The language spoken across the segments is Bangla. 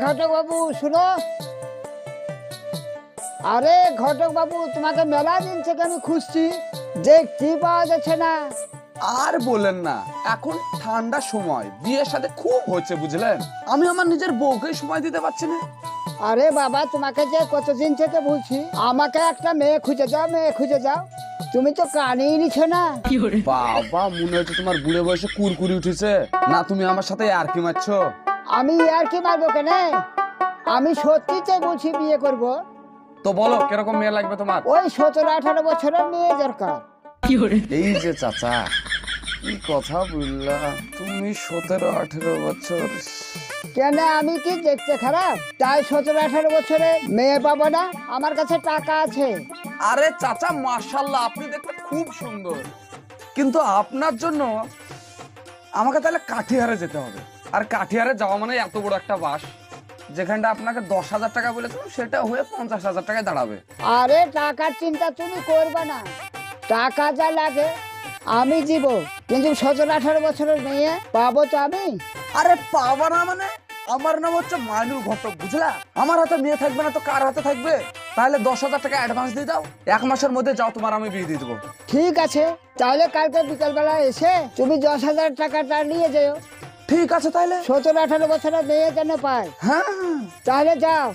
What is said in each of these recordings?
ঘটক বাবু শুনো। আরে ঘটক বাবু, তোমাকে মেলা দিন থেকে আমি খুঁজছি, দেখতে পাওয়া যাচ্ছে না। আর বলেন না, এখন ঠান্ডা সময়, বিয়ের সাথে খুব হচ্ছে বুঝলেন। আমি আমার নিজের বউকে সময় দিতে পারছি না। আরে বাবা, তোমাকে যে কতদিন থেকে বলছি আমাকে একটা মেয়ে খুঁজে যাও, মেয়ে খুঁজে যাও, তুমি তো কানেই নিচ্ছ না। বাবা, মনে হচ্ছে তোমার বুড়ে বয়সে কুরকুরি উঠেছে না। তুমি আমার সাথে আর কি মারছো? আমি আর কি মারবো কেন? আমি সত্যিতে বলছি বিয়ে করব। তো বলো কিরকম মেয়ে লাগবে তোমার? ওই 17-18 বছরের মেয়ে দরকার। এই যে চাচা, কি কথা বললা তুমি? 17-18 বছর? কেন, আমি কি দেখতে খারাপ তাই 17-18 বছরে মেয়ে পাবো না? আমার কাছে টাকা আছে। আরে চাচা মাশাআল্লাহ, আপনি দেখতে খুব সুন্দর, কিন্তু আপনার জন্য আমাকে তাহলে কাঠিহারে যেতে হবে। আর কাঠিহারে যাওয়া মানে এত বড় একটা বাস, যেখানটা আপনাকে 10,000 টাকা বলেছিলাম সেটা হয়ে 50,000 টাকায় দাঁড়াবে। আরে টাকার চিন্তা তুমি করবে না, টাকা যা লাগে আমি দিব, কিন্তু 17-18 বছরের মেয়ে পাবো তো আমি? আরে পাবা না মানে? আমার নাম হচ্ছে মাইনুল ঘটক, বুঝলা? আমার হাতে মেয়ে থাকবে না তো কার হাতে থাকবে? তাহলে 10,000 টাকা অ্যাডভান্স দিয়ে দাও, 1 মাসের মধ্যে যাও, তোমার আমি বিয়ে দিয়ে দেবো। ঠিক আছে, তাহলে কালকে বিকালবেলা এসে তুমি 10,000 টাকাটা নিয়ে যেও। ঠিক আছে তাহলে। 17-18 বছরের মেয়ে যেন পায়। হ্যাঁ তাহলে যাও,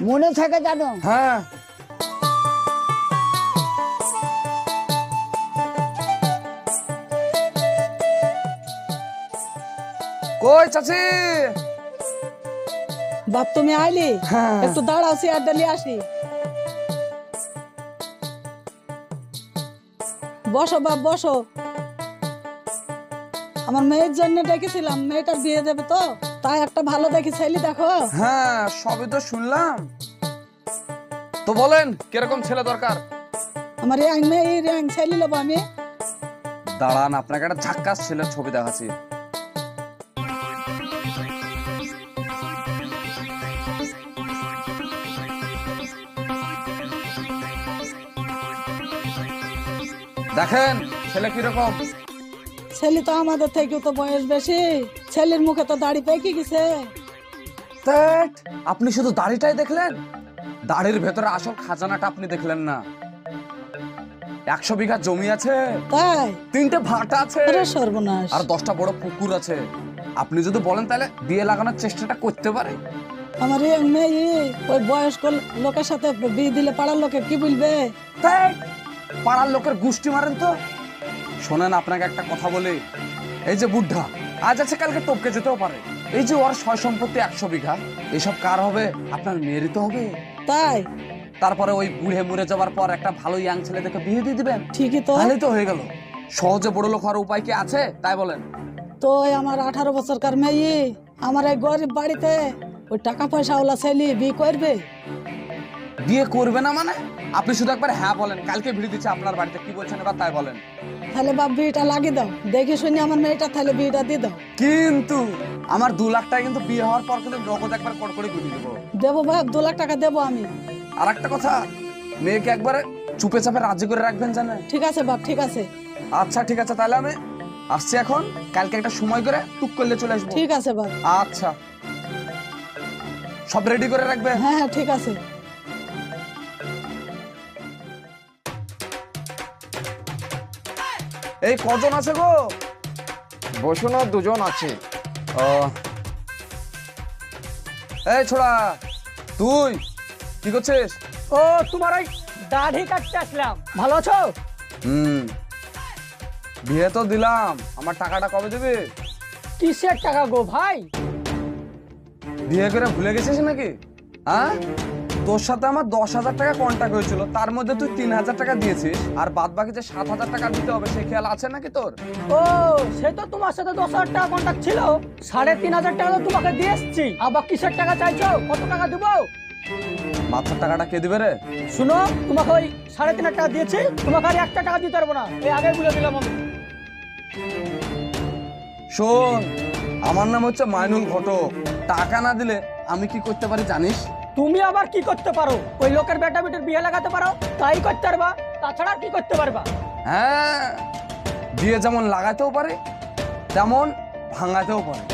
মনে থাকে জানো। হ্যাঁ। কই চাচি? বাপ তুমি আইলি? হ্যাঁ। একটু দাঁড়াও, চেয়ার ডালি আসি। বসো বাপ বসো। আমার মেয়ের জন্য ডেকেছিলাম, মেয়েটার বিয়ে দেবে তো, তাই একটা ভালো দেখি ছেলে দেখো। হ্যাঁ, সবই তো শুনলাম। তো বলেন কিরকম ছেলে দরকার? আমার এই মেয়ে এই ছেলে নেবো আমি। দাঁড়ান, আপনাকে একটা ঝাক্কাস ছেলের ছবি দেখাচ্ছি। দেখেন ছেলে কিরকম। ছেলে তো আমাদের থেকে তো বয়স বেশি, ছেলের মুখে তো দাড়ি পেকে গেছে। ধ্যাৎ, আপনি শুধু দাড়িটাই দেখলেন, দাড়ির ভেতরে আসল খাজানাটা আপনি দেখলেন না। 100 বিঘা জমি আছে, তাই? 3টে ভাটা আছে, আরে সর্বনাশ। আর 10টা বড় পুকুর আছে। আপনি যদি বলেন তাহলে বিয়ে লাগানোর চেষ্টাটা করতে পারে। আমার এই মেয়ে ওই বয়স্ক লোকের সাথে বিয়ে দিলে পাড়ার লোকে কি বলবে? ধ্যাৎ, পাড়ার লোকের গুষ্টি মারেন তো। শোনেন, আপনাকে একটা কথা বলি, এই যে বুদ্ধা আজ আছে কালকে টপকে যেতেও পারে। এই যে ওর সয় সম্পত্তি 100 বিঘা, এসব কার হবে? আপনার মেয়েরই তো হবে। তাই? তারপরে ওই বুড়ে মরে যাওয়ার পর একটা ভালো ইয়াং ছেলে দেখে বিয়ে দিয়ে দিবেন, ঠিকই তো। তাহলেই তো হয়ে গেল। সহজে বড় লোক হওয়ার উপায় কি আছে তাই বলেন? তো আমার 18 বছরকার মেয়ে আমার এই গরিব বাড়িতে ওই টাকা পয়সা ওলা ছেলে বিয়ে করবে? বিয়ে করবে না মানে? আপনি শুধু একবার হ্যাঁ বলেন, কালকে ভিড়ে দিচ্ছে আপনার বাড়িতে, কি বলছেন এবার তাই বলেন। তাহলে বাপ বিয়েটা লাগিয়ে দাও, দেখে শুনে আমার মেয়েটা তাহলে বিয়েটা দিয়ে দাও। কিন্তু আমার 2 লাখ টাকা কিন্তু বিয়ে হওয়ার পর কিন্তু নগদ একবার কড় করে গুলি দেবো। দেবো বাপ, 2 লাখ টাকা দেবো আমি। আর একটা কথা, মেয়েকে একবারে চুপে চাপে রাজি করে রাখবেন জানেন? ঠিক আছে বাপ, ঠিক আছে। আচ্ছা ঠিক আছে, তাহলে আমি আসছি এখন, কালকে একটা সময় করে টুক করলে চলে আসবো। ঠিক আছে বাপ। আচ্ছা, সব রেডি করে রাখবে। হ্যাঁ হ্যাঁ ঠিক আছে। এই কজন আছে গো? বসুন, 2জন আছে। ও, এই ছোড়া, তুই কি করছিস? ও তোমার ওই দাড়ি কাটতে আসলাম। ভালো আছো? বিয়ে তো দিলাম, আমার টাকাটা কবে দিবি? কিসের টাকা গো ভাই? বিয়ে করে ভুলে গেছিস নাকি? হ্যাঁ, তোর সাথে আমার 10,000 টাকা কন্ট্যাক্ট হয়েছিল, তার মধ্যে তুই 3,000 টাকা দিয়েছিস, আর বাদ বাকি যে 7,000 টাকা দিতে হবে সেই খেয়াল আছে নাকি তোর? ও সে তো তোমার সাথে 10,000 টাকা কন্ট্যাক্ট ছিল, 3,500 টাকা তো তোমাকে দিয়ে এসছি। আবার কিসের টাকা চাইছো? কত টাকা দেবো? মাথার টাকাটা কে দিবে রে? শুনো, তোমাকে ওই 3,500 টাকা দিয়েছি, তোমাকে আর 1 টাকা দিতে পারবো না, এই আগে বলে দিলাম আমি। শোন, আমার নাম হচ্ছে মাইনুল ঘটক। টাকা না দিলে আমি কি করতে পারি জানিস? তুমি আবার কি করতে পারো? ওই লোকের বেটা বেটির বিয়ে লাগাতে পারো, তাই করতে পারবা, তাছাড়া আর কি করতে পারবা? হ্যাঁ, বিয়ে যেমন লাগাতেও পারে তেমন ভাঙাতেও পারে।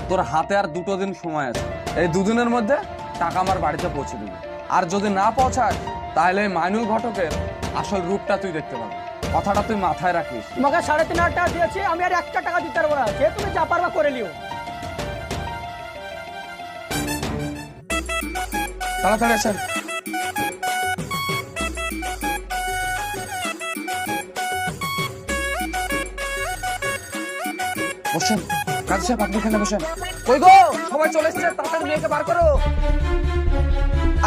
তোর হাতে আর 2 দিন সময় আছে। এই দুদিনের মধ্যে টাকা আমার বাড়িতে পৌঁছে দিবি। আর যদি না পৌঁছায় তাহলে এই মাইনুল ঘটকের আসল রূপটা তুই দেখতে পাবি। কথাটা তুই মাথায় রাখিস। তোমাকে 3,500 টাকা দিয়েছি, আমি আর 1 টাকা দিতে পারবো না। সে তুমি যা পারবা করে নিও। তাড়াতাড়ি আসেন। বসেন কাজী সাহেব, আপনি এখানে বসেন। কই গো, সবাই চলে এসছে, তাড়াতাড়ি মেয়েকে বার করো।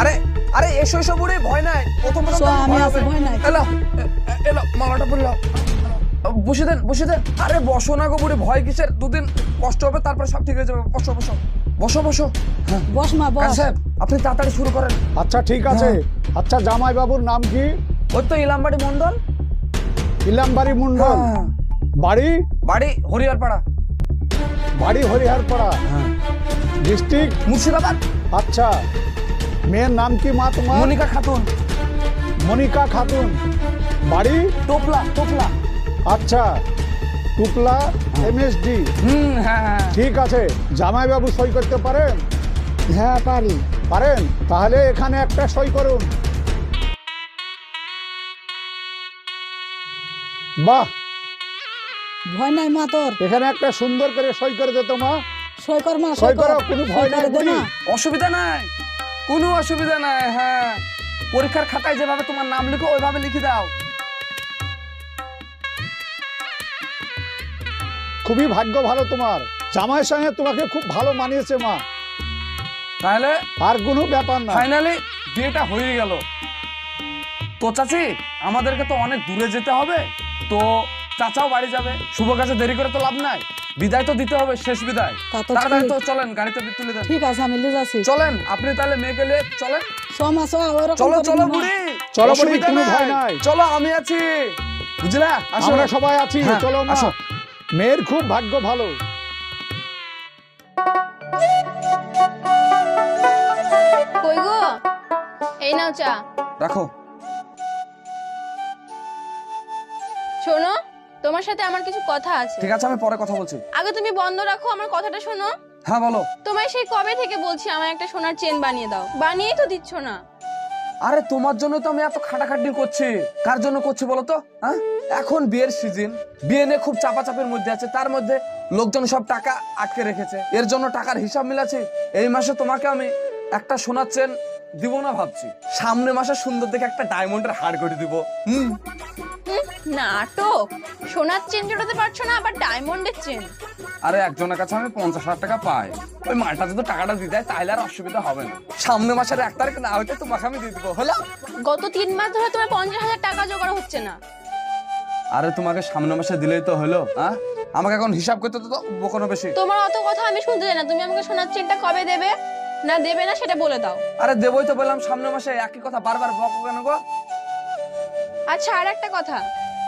আরে আরে এসো এসো বুড়ি, ভয় নাই। প্রথম সো আমি আছি, ভয় নাই। এলো এলো, মালাটা পরে নাও। বসে দেন বসে দেন। আরে বসো না গো বুড়ি, ভয় কিসের? দুদিন কষ্ট হবে, তারপরে সব ঠিক হয়ে যাবে। বসো বসো বসো বসো। হ্যাঁ বস মা বস। কাজী সাহেব, আপনি তাড়াতাড়ি শুরু করেন। আচ্ছা ঠিক আছে। আচ্ছা জামাই বাবুর নাম কি? ওই তো ইলামবাড়ি মন্ডল। ইলামবাড়ি মন্ডল। হ্যাঁ। বাড়ি? বাড়ি হরিহরপাড়া। বাড়ি হরিহরপাড়া। ডিস্ট্রিক্ট? মুর্শিদাবাদ। আচ্ছা, মেয়ের নাম কি মা তোমার? মনিকা খাতুন। মনিকা খাতুন। বাড়ি? টোপলা টোপলা। আচ্ছা, টুকলা এমএসডি। হ্যাঁ। ঠিক আছে, জামাই বাবু সই করতে পারেন? হ্যাঁ পারি। পারেন? তাহলে এখানে একটা সই করুন। বাহ, ভয় নাই মা তোর। এখানে একটা সুন্দর করে সই করে দে তো মা। সই কর মা, সই করো, কোনো ভয় সই নাই করে দে বুড়ি। মা। অসুবিধা নাই, কোনো অসুবিধা নাই। হ্যাঁ, পরীক্ষার খাতায় যেভাবে তোমার নাম লিখো ওইভাবে লিখে দাও। খুবই ভাগ্য ভালো তোমার, জামাইয়ের সঙ্গে তোমাকে খুব ভালো মানিয়েছে মা। তাহলে আর কোনো ব্যাপার না। ফাইনালি বিয়েটা হয়ে গেল। তো চাচি, আমাদেরকে তো অনেক দূরে যেতে হবে, তো চাচাও বাড়ি যাবে। শুভ কাছে দেরি করে তো লাভ নাই, বিদায় তো দিতে হবে, শেষ বিদায়। তা তো তাড়াতাড়ি ঠিক। তো চলেন, গাড়িতে তুলে দেন। ঠিক আছে, আমি লিয়ে যাচ্ছি। চলেন, আপনি তাহলে মেয়েকে নিয়ে চলেন। সো মা সো, ওরকম চলো করিস চলো না। বুড়ি, চলো বুড়ি, অসুবিধা কোনো ভয় নাই। চলো, আমি আছি, বুঝলা? আসো। আমরা সবাই আছি। হ্যাঁ, চলো মা। আসো। মেয়ের খুব ভাগ্য ভালো। কই গো, এই নাও চা। রাখো। শোনো, তোমার সাথে আমার কিছু কথা আছে। ঠিক আছে, আমি পরে কথা বলছি। আগে তুমি বন্ধ রাখো, আমার কথাটা শোনো। হ্যাঁ বলো। তোমায় সেই কবে থেকে বলছি আমার একটা সোনার চেন বানিয়ে দাও, বানিয়েই তো দিচ্ছ না। আরে তোমার জন্য তো আমি এত খাটাখাটনি করছি। কার জন্য করছি বলো তো? হ্যাঁ, এখন বিয়ের সিজন, বিয়ে নিয়ে খুব চাপাচাপির মধ্যে আছে। তার মধ্যে লোকজন সব টাকা আটকে রেখেছে, এর জন্য টাকার হিসাব মিলাচ্ছি। এই মাসে তোমাকে আমি একটা সোনার চেন দিব না ভাবছি, সামনে মাসে সুন্দর দেখে একটা ডায়মন্ডের হার করে দিব। নাটক, সোনার চেন জোটাতে পারছো না, আবার ডায়মন্ডের চেন। আরে একজনের কাছে আমি 50,000 টাকা পাই, ওই মালটা যদি টাকাটা দিয়ে দেয় তাহলে আর অসুবিধা হবে না। সামনে মাসের 1 তারিখ না হইতে তোমাকে আমি দিয়ে দিবো, হলো? গত 3 মাস ধরে তোমার 50,000 টাকা জোগাড় হচ্ছে না। আরে তোমাকে সামনে মাসে দিলেই তো হলো। হ্যাঁ, আমাকে এখন হিসাব করতে তো বকনো বেশি। তোমার অত কথা আমি শুনতে চাই না। তুমি আমাকে সোনার চেনটা কবে দেবে না দেবে না সেটা বলে দাও। আরে দেবই তো বললাম, সামনে মাসে একই কথা বারবার বকো কেন গো? আচ্ছা, আর একটা কথা,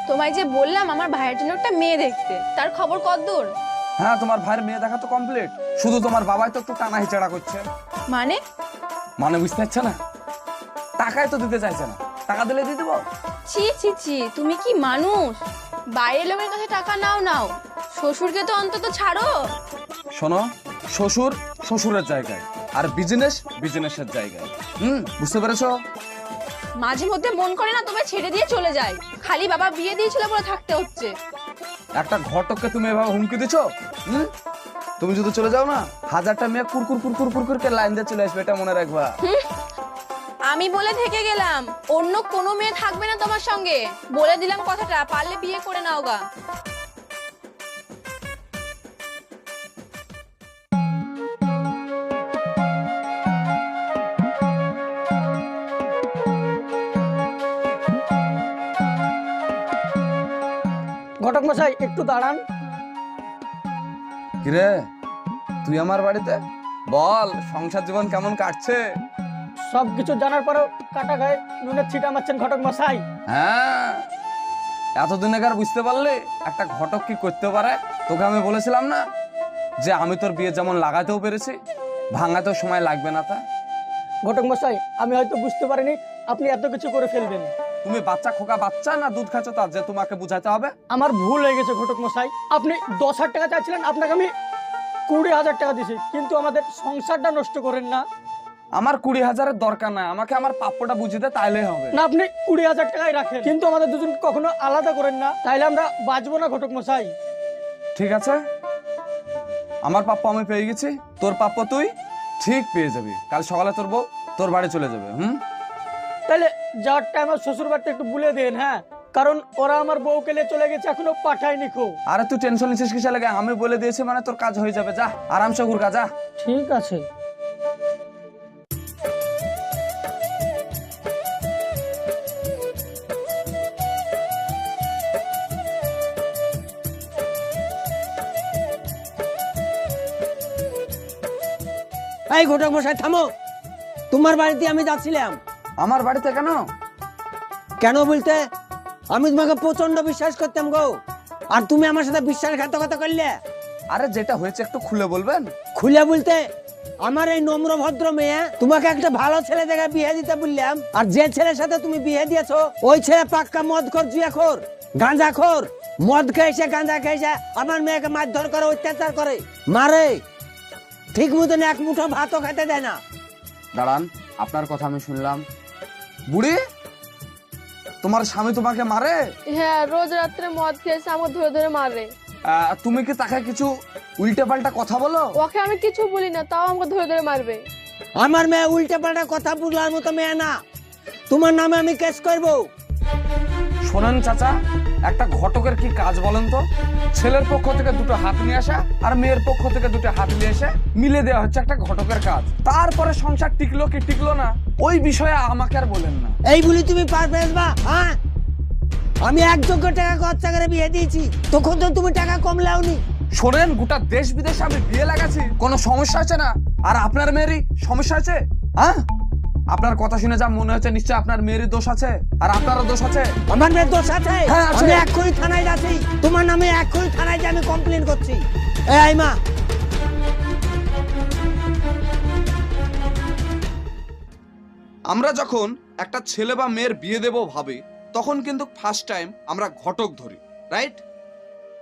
তোমায় যে বললাম আমার ভাইয়ের জন্য একটা মেয়ে দেখতে, তার খবর কতদূর? হ্যাঁ, তোমার ভাইয়ের মেয়ে দেখা তো কমপ্লিট, শুধু তোমার বাবাই তো একটু টানা হিচড়া করছে। মানে? মানে বুঝতে পারছে না, টাকাই তো দিতে চাইছে না। টাকা দিলে দিয়ে দেবো। ছি ছি ছি, তুমি কি মানুষ? বাইরের লোকের কাছে টাকা নাও নাও, শ্বশুরকে তো অন্তত ছাড়ো। শোনো, শ্বশুর শ্বশুরের জায়গায়, আর বিজনেস বিজনেসের জায়গায়। বুঝতে পেরেছো? মাঝে মধ্যে মন করে না তোমায় ছেড়ে দিয়ে চলে যায়, খালি বাবা বিয়ে দিয়েছিল বলে থাকতে হচ্ছে। একটা ঘটককে তুমি এভাবে হুমকি দিছো। তুমি যদি চলে যাও না, 1000টা মেয়ে কুরকুর কুরকুর কুরকুর কে লাইন দিয়ে চলে আসবে, এটা মনে রাখবা। আমি বলে থেকে গেলাম, অন্য কোনো মেয়ে থাকবে না তোমার সঙ্গে, বলে দিলাম কথাটা, পারলে বিয়ে করে নাও গা। ঘটক মশাই একটু দাঁড়ান। কিরে, তুই আমার বাড়িতে? বল, সংসার জীবন কেমন কাটছে? সবকিছু জানার পরেও কাটা গায়ে নুনের ছিটা মারছেন ঘটক মশাই। হ্যাঁ, এতদিন আগে আর বুঝতে পারলে একটা ঘটক কি করতে পারে? তোকে আমি বলেছিলাম না যে আমি তোর বিয়ে যেমন লাগাতেও পেরেছি, ভাঙাতেও সময় লাগবে না। তা ঘটক মশাই, আমি হয়তো বুঝতে পারিনি আপনি এত কিছু করে ফেলবেন। তুমি বাচ্চা খোকা বাচ্চা না দুধ খাচ্ছ তার যে তোমাকে বুঝাতে হবে? আমার ভুল হয়ে গেছে ঘটক মশাই, আপনি 10,000 টাকা চাইছিলেন, আপনাকে আমি 20,000 টাকা দিছি, কিন্তু আমাদের সংসারটা নষ্ট করেন না। আমার 20,000-এর দরকার নাই, আমাকে আমার প্রাপ্যটা বুঝিয়ে দে, তাইলেই হবে। না, আপনি 20,000 টাকাই রাখেন, কিন্তু আমাদের দুজনকে কখনো আলাদা করেন না, তাইলে আমরা বাঁচবো না ঘটক মশাই। ঠিক আছে, আমার প্রাপ্য আমি পেয়ে গেছি, তোর প্রাপ্য তুই ঠিক পেয়ে যাবি। কাল সকালে তোর বউ তোর বাড়ি চলে যাবে। তাহলে যাওয়ার টাইম আমার শ্বশুর বাড়িতে একটু বলে দেন, হ্যাঁ, কারণ ওরা আমার বউকে নিয়ে চলে গেছে, এখনো পাঠায়নি খো। আরে তুই টেনশন নিছিস কিসে লাগে? আমি বলে দিয়েছি মানে তোর কাজ হয়ে যাবে। যা আরামসে ঘুর, যা। ঠিক আছে। এই ঘটক মশাই থামো, তোমার বাড়িতে আমি যাচ্ছিলাম। আমার বাড়িতে কেন? কেন বলতে, আমি তোমাকে প্রচন্ড বিশ্বাস করতাম গো, আর তুমি আমার সাথে বিশ্বাসঘাতকতা করলে। আরে যেটা হয়েছে একটু খুলে বলবেন? খুলে বলতে, আমার এই নম্র ভদ্র মেয়ে তোমাকে একটা ভালো ছেলে দেখে বিয়ে দিতে বললাম, আর যে ছেলের সাথে তুমি বিয়ে দিয়েছো ওই ছেলে পাক্কা মদখোর, জুয়াখোর, গাঁজাখোর। মদ খেয়েছে, গাঁজা খেয়েছে, আমার মেয়েকে মারধর করে, অত্যাচার করে, মারে, ঠিক মতন এক মুঠো ভাতও খেতে দেয় না। দাঁড়ান, আপনার কথা আমি শুনলাম। বুড়ি, তোমার স্বামী তোমাকে মারে? হ্যাঁ, রোজ রাত্রে মদ খেয়েছে, আমাকে ধরে ধরে মারে। তুমি কি তাকে কিছু উল্টে পাল্টা কথা বলো? ওকে আমি কিছু বলি না, তাও আমাকে ধরে ধরে মারবে। আমার মেয়ে উল্টে পাল্টা কথা বলার মতো মেয়ে না, তোমার নামে আমি কেস করবো। শোনেন চাচা, একটা ঘটকের কি কাজ বলেন তো? ছেলের পক্ষ থেকে দুটো হাত নিয়ে আসা আর মেয়ের পক্ষ থেকে দুটো হাত নিয়ে এসে মিলে দেওয়া হচ্ছে একটা ঘটকের কাজ। তারপরে সংসার টিকলো কি টিকলো না ওই বিষয়ে আমাকে আর বলেন না। এই বলি তুমি পার পেয়েছবা? হ্যাঁ, আমি 1 যোগ্য টাকা খরচা করে বিয়ে দিয়েছি, তখন তো তুমি টাকা কম লাওনি। শোনেন, গোটা দেশ বিদেশে আমি বিয়ে লাগাচ্ছি, কোনো সমস্যা আছে না? আর আপনার মেয়েরই সমস্যা আছে? হ্যাঁ, আপনার কথা শুনে যা মনে হচ্ছে নিশ্চয় আপনার মেয়েরই দোষ আছে, আর আপনারও দোষ আছে। আমার মেয়ের দোষ আছে? হ্যাঁ, আছে। আমি এক্ষুনি থানায় যাচ্ছি, তোমার নামে এক্ষুনি থানায় যে আমি কমপ্লেন করছি। এই মা, আমরা যখন একটা ছেলে বা মেয়ের বিয়ে দেব ভাবি, তখন কিন্তু ফার্স্ট টাইম আমরা ঘটক ধরি, রাইট?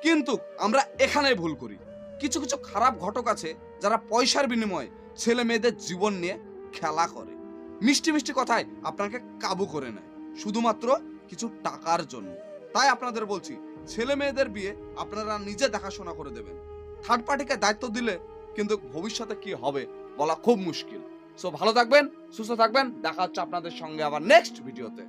কিন্তু আমরা এখানেই ভুল করি। কিছু কিছু খারাপ ঘটক আছে যারা পয়সার বিনিময়ে ছেলে মেয়েদের জীবন নিয়ে খেলা করে, মিষ্টি মিষ্টি কথায় আপনাকে কাবু করে নেয় শুধুমাত্র কিছু টাকার জন্য। তাই আপনাদের বলছি, ছেলে মেয়েদের বিয়ে আপনারা নিজে দেখাশোনা করে দেবেন। থার্ড পার্টিকে দায়িত্ব দিলে কিন্তু ভবিষ্যতে কি হবে বলা খুব মুশকিল। সো ভালো থাকবেন, সুস্থ থাকবেন, দেখা হচ্ছে আপনাদের সঙ্গে আবার নেক্সট ভিডিওতে।